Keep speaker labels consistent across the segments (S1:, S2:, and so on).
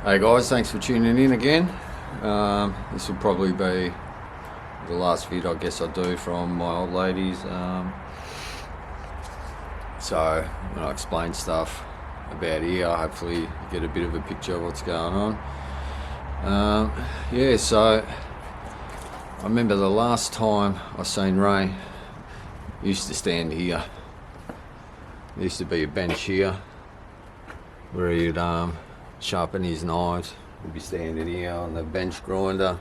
S1: Hey guys, thanks for tuning in again. This will probably be the last vid I guess I do from my old ladies. So when I explain stuff about here, hopefully you get a bit of a picture of what's going on. So I remember the last time I seen Ray, he used to stand here. There used to be a bench here where he'd sharpen his knives. He'd be standing here on the bench grinder,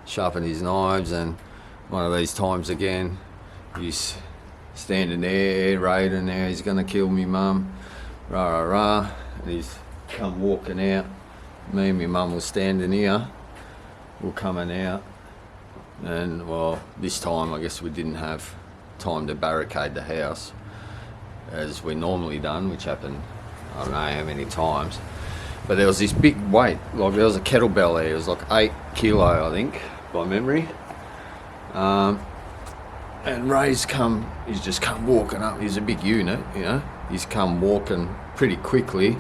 S1: sharpen his knives, and one of these times again, he's standing there, raiding there, he's gonna kill me mum, rah rah rah, and he's come walking out. Me and my mum was standing here, we're coming out, and well, this time I guess we didn't have time to barricade the house as we normally done, which happened I don't know how many times. But there was this big weight, like there was a kettlebell there, it was like 8 kilo I think, by memory. And Ray's just come walking up, he's a big unit, you know, he's come walking pretty quickly.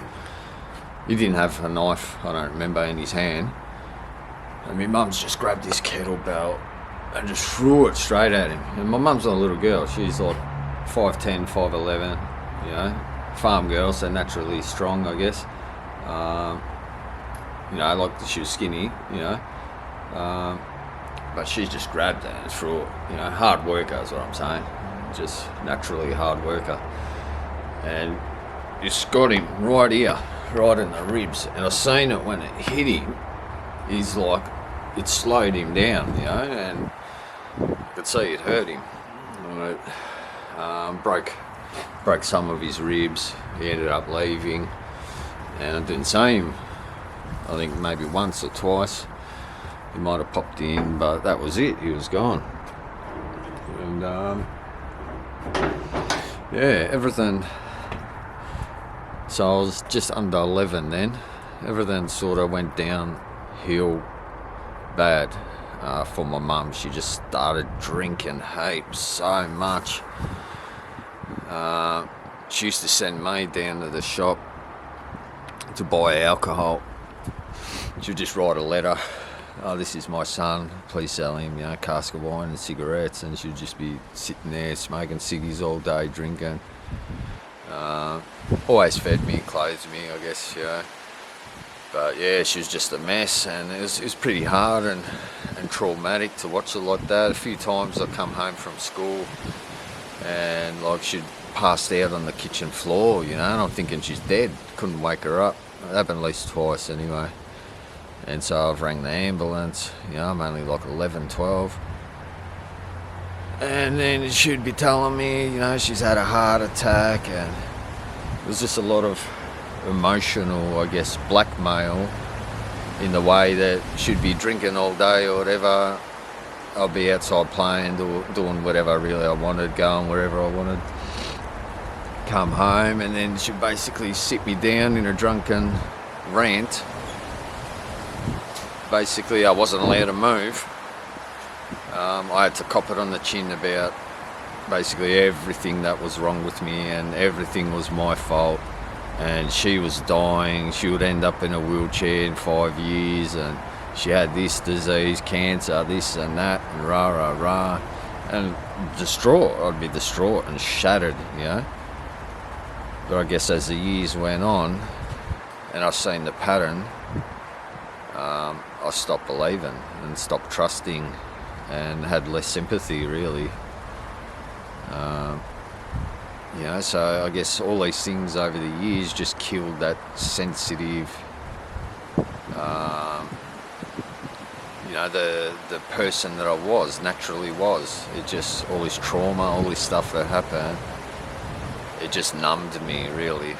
S1: He didn't have a knife, I don't remember, in his hand. And my mum's just grabbed this kettlebell and just threw it straight at him. And my mum's not a little girl, she's like 5'10", 5'11", you know, farm girl, so naturally strong I guess. You know, like she was skinny, you know, but she's just grabbed it and threw it. You know, hard worker is what I'm saying, just naturally hard worker, and just got him right here, right in the ribs. And I seen it when it hit him. He's like, it slowed him down, you know, and I could see it hurt him. And it broke some of his ribs. He ended up leaving. And I didn't see him, I think maybe once or twice. He might have popped in, but that was it, he was gone. And everything. So I was just under 11 then. Everything sort of went downhill bad for my mum. She just started drinking heaps, so much. She used to send me down to the shop to buy alcohol. She'd just write a letter, oh, this is my son, please sell him, you know, a cask of wine and cigarettes, and she'd just be sitting there smoking ciggies all day, drinking. Always fed me, clothed me, I guess, you know. But yeah, she was just a mess, and it was pretty hard and traumatic to watch her like that. A few times I come home from school and like she'd passed out on the kitchen floor, you know, and I'm thinking she's dead, couldn't wake her up. It happened at least twice anyway. And so I've rang the ambulance, you know, I'm only like 11, 12. And then she'd be telling me, you know, she's had a heart attack, and it was just a lot of emotional, I guess, blackmail in the way that she'd be drinking all day or whatever. I'll be outside playing, doing whatever really I wanted, going wherever I wanted. Come home, and then she'd basically sit me down in a drunken rant. Basically, I wasn't allowed to move. I had to cop it on the chin about basically everything that was wrong with me, and everything was my fault. And she was dying. She would end up in a wheelchair in 5 years, and she had this disease, cancer, this and that, and rah rah rah, and distraught. I'd be distraught and shattered, you know. But I guess as the years went on and I've seen the pattern, I stopped believing and stopped trusting and had less sympathy really. You know, so I guess all these things over the years just killed that sensitive, you know, the person that I naturally was. It just, all this trauma, all this stuff that happened, it just numbed me really.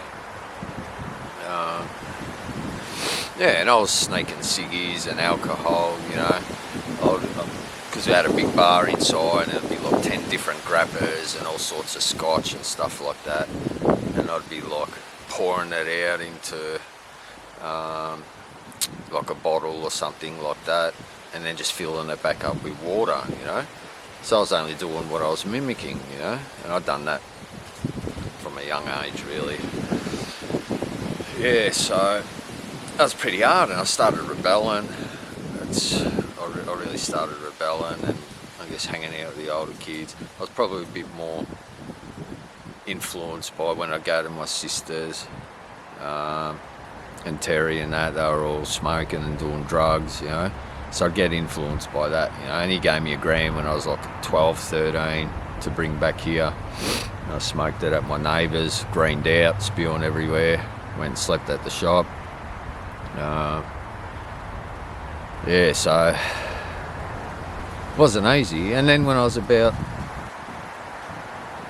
S1: And I was sneaking ciggies and alcohol, you know, because we had a big bar inside, and it'd be like 10 different grappers and all sorts of scotch and stuff like that, and I'd be like pouring it out into like a bottle or something like that, and then just filling it back up with water, you know. So I was only doing what I was mimicking, you know, and I'd done that from a young age really. Yeah, so that was pretty hard, and I started rebelling. I really started rebelling, and I guess hanging out with the older kids. I was probably a bit more influenced by when I go to my sisters and Terry and that. They were all smoking and doing drugs, you know. So I'd get influenced by that, you know. And he gave me a gram when I was like 12, 13 to bring back here. And I smoked it at my neighbour's, greened out, spewing everywhere. Went and slept at the shop. Yeah, so it wasn't easy. And then when I was about,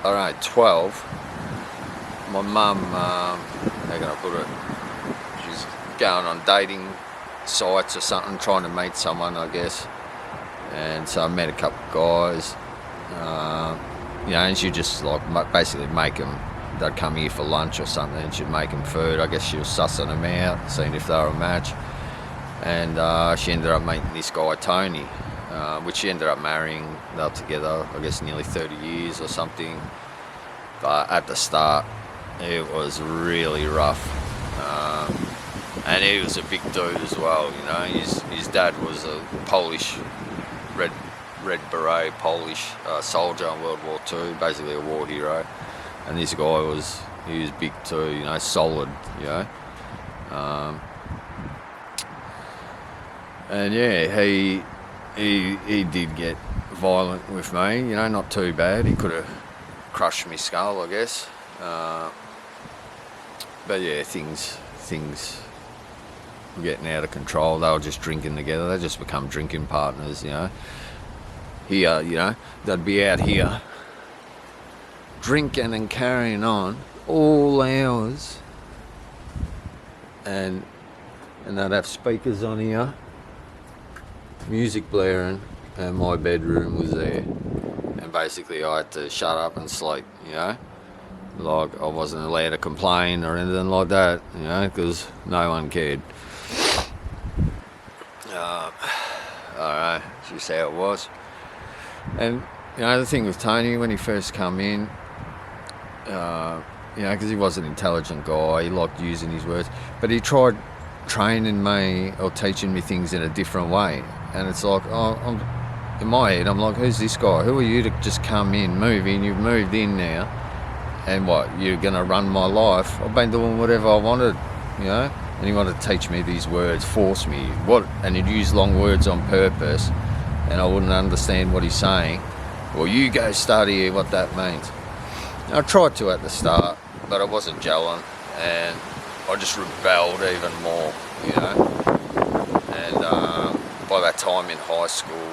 S1: I don't know, 12, my mum, how can I put it, she's going on dating sites or something, trying to meet someone, I guess. And so I met a couple of guys, you know, and she'd just like basically make them, they'd come here for lunch or something, and she'd make them food. I guess she was sussing them out, seeing if they were a match. And she ended up meeting this guy, Tony, which she ended up marrying. They were together, I guess, nearly 30 years or something. But at the start, it was really rough. And he was a big dude as well, you know. His dad was a Polish, red beret Polish soldier in World War II, basically a war hero. And this guy was big too, you know, solid, you know. And yeah, he did get violent with me, you know, not too bad. He could have crushed my skull, I guess. But yeah, things were getting out of control. They were just drinking together. They just become drinking partners, you know. Here, you know, they'd be out here drinking and carrying on all hours, and they'd have speakers on here, music blaring, and my bedroom was there, and basically I had to shut up and sleep, you know. Like, I wasn't allowed to complain or anything like that, you know, because no one cared. I don't know, it's just how it was. And, you know, the thing with Tony, when he first come in, you know, because he was an intelligent guy, he liked using his words, but he tried training me or teaching me things in a different way. And it's like, in my head, I'm like, who's this guy? Who are you to just come in, move in? You've moved in now, and what, you're going to run my life? I've been doing whatever I wanted, you know? And he wanted to teach me these words, force me, and he'd use long words on purpose, and I wouldn't understand what he's saying. Well, you go study what that means. I tried to at the start, but I wasn't gelling, and I just rebelled even more, you know. And by that time in high school,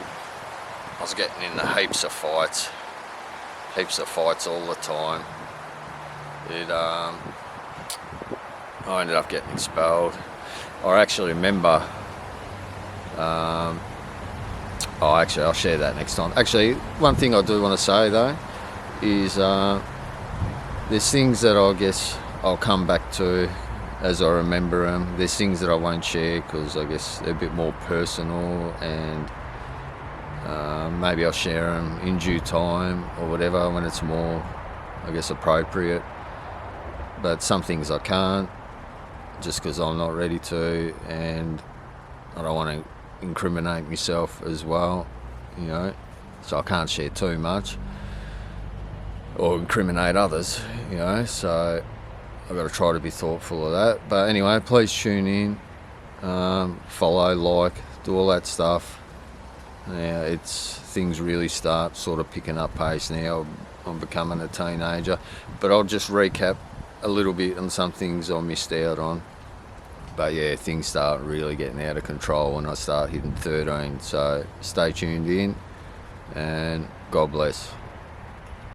S1: I was getting into heaps of fights all the time. I ended up getting expelled. I actually remember, actually I'll share that next time. Actually, one thing I do want to say though is there's things that I guess I'll come back to as I remember them. There's things that I won't share because I guess they're a bit more personal, and maybe I'll share them in due time or whatever when it's more, I guess, appropriate. But some things I can't, just because I'm not ready to, and I don't want to incriminate myself as well, you know, so I can't share too much or incriminate others, you know, so I've got to try to be thoughtful of that. But anyway, please tune in, follow, like, do all that stuff. Yeah, things really start sort of picking up pace now. I'm becoming a teenager, but I'll just recap a little bit on some things I missed out on. But yeah, things start really getting out of control when I start hitting 13. So stay tuned in, and God bless.